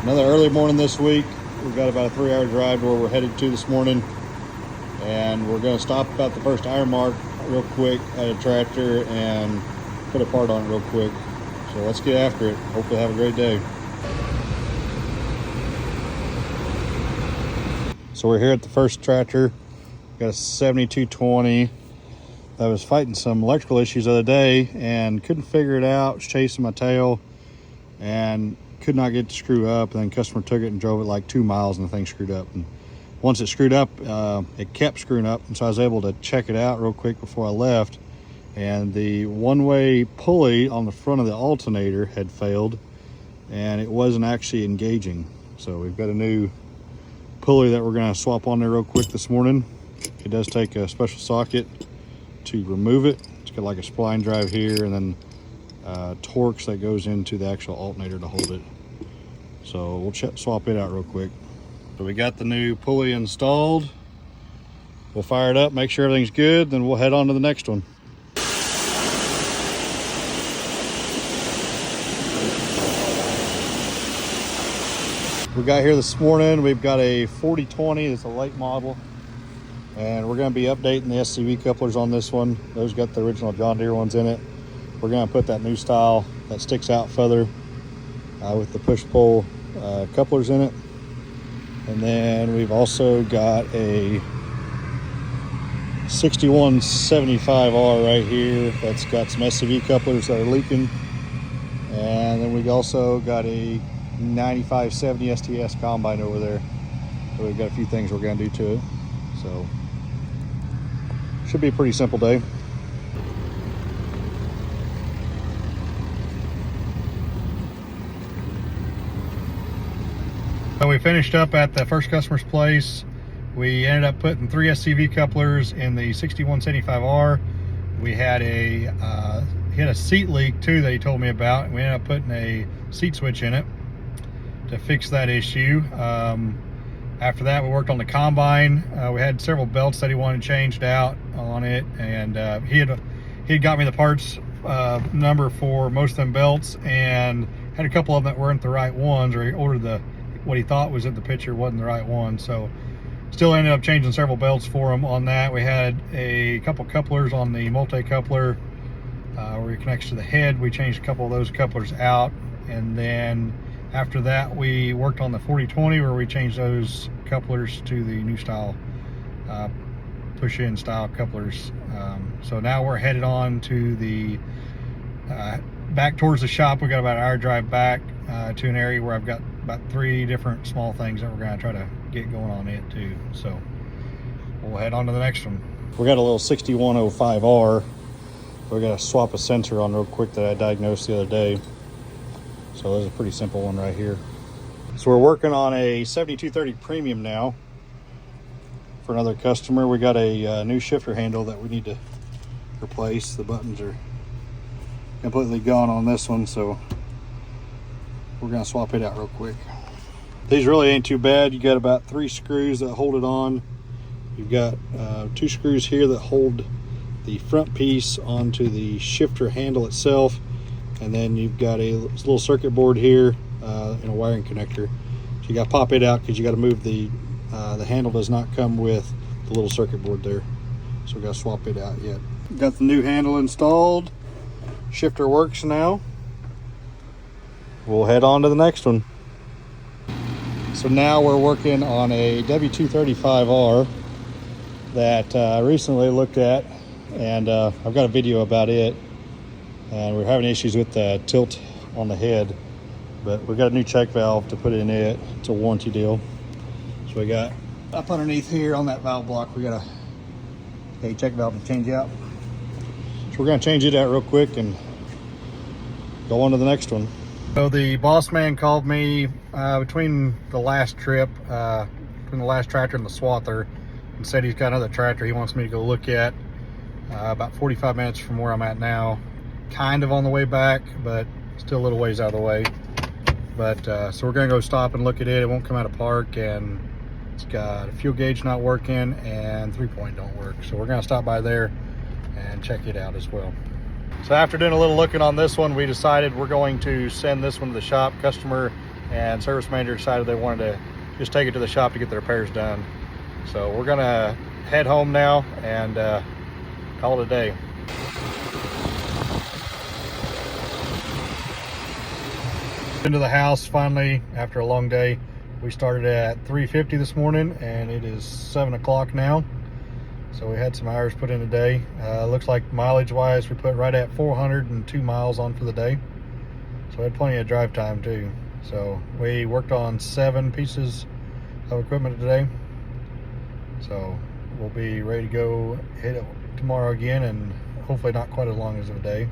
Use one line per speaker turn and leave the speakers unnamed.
Another early morning this week. We've got about a 3-hour drive to where we're headed to this morning, and we're going to stop at the first iron mark real quick at a tractor and put a part on it real quick. So let's get after it. Hopefully have a great day. So we're here at the first tractor. Got a 7220 that was fighting some electrical issues the other day and couldn't figure it out. Was chasing my tail and could not get to screw up. And then customer took it and drove it like 2 miles and the thing screwed up. And once it screwed up, it kept screwing up. And so I was able to check it out real quick before I left. And the one-way pulley on the front of the alternator had failed and it wasn't actually engaging. So we've got a new pulley that we're going to swap on there real quick this morning. It does take a special socket to remove it. It's got like a spline drive here and then Torx that goes into the actual alternator to hold it. So we'll swap it out real quick. So we got the new pulley installed. We'll fire it up, make sure everything's good, then we'll head on to the next one. We got here this morning, we've got a 4020, it's a late model, and we're going to be updating the SCV couplers on this one. Those got the original John Deere ones in it. We're going to put that new style that sticks out further with the push-pull couplers in it. And then we've also got a 6175R right here that's got some SCV couplers that are leaking. And then we also got a 9570 STS combine over there. So we've got a few things we're going to do to it. So should be a pretty simple day. So we finished up at the first customer's place. We ended up putting 3 SCV couplers in the 6175R. We had he had a seat leak too that he told me about. We ended up putting a seat switch in it to fix that issue. After that, we worked on the combine. We had several belts that he wanted changed out on it, and he had got me the parts number for most of them belts, and had a couple of them that weren't the right ones, or he ordered what he thought was in the picture wasn't the right one. So still ended up changing several belts for him on that. We had a couple couplers on the multi-coupler where it connects to the head. We changed a couple of those couplers out, and then after that we worked on the 4020 where we changed those couplers to the new style push-in style couplers. So now we're headed on to the back towards the shop. We got about an hour drive back to an area where I've got about 3 different small things that we're going to try to get going on it too. So we'll head on to the next one. We got a little 6105R. We're going to swap a sensor on real quick that I diagnosed the other day. So there's a pretty simple one right here. So we're working on a 7230 Premium now for another customer. We got a new shifter handle that we need to replace. The buttons are completely gone on this one, so we're going to swap it out real quick. These really ain't too bad. You got about 3 screws that hold it on. You've got 2 screws here that hold the front piece onto the shifter handle itself, and then you've got a little circuit board here and a wiring connector. So you got to pop it out because you got to move the handle does not come with the little circuit board there. So we got to swap it out yet. Got the new handle installed. Shifter works now. We'll head on to the next one. So now we're working on a W235R that I recently looked at, and I've got a video about it, and we're having issues with the tilt on the head, but we got a new check valve to put in it. It's a warranty deal. So we got up underneath here on that valve block, we got a check valve to change out. So we're going to change it out real quick and go on to the next one. So the boss man called me between the last trip, between the last tractor and the swather, and said he's got another tractor he wants me to go look at about 45 minutes from where I'm at now. Kind of on the way back, but still a little ways out of the way. But so we're gonna go stop and look at it. It won't come out of park, and it's got a fuel gauge not working and 3-point don't work. So we're gonna stop by there and check it out as well. So after doing a little looking on this one, we decided we're going to send this one to the shop. Customer and service manager decided they wanted to just take it to the shop to get the repairs done. So we're gonna head home now and call it a day. Into the house finally after a long day. We started at 3:50 this morning and it is 7 o'clock now. So we had some hours put in today. Looks like mileage wise we put right at 402 miles on for the day. So we had plenty of drive time too. So we worked on 7 pieces of equipment today. So we'll be ready to go hit it tomorrow again, and hopefully not quite as long as of a day.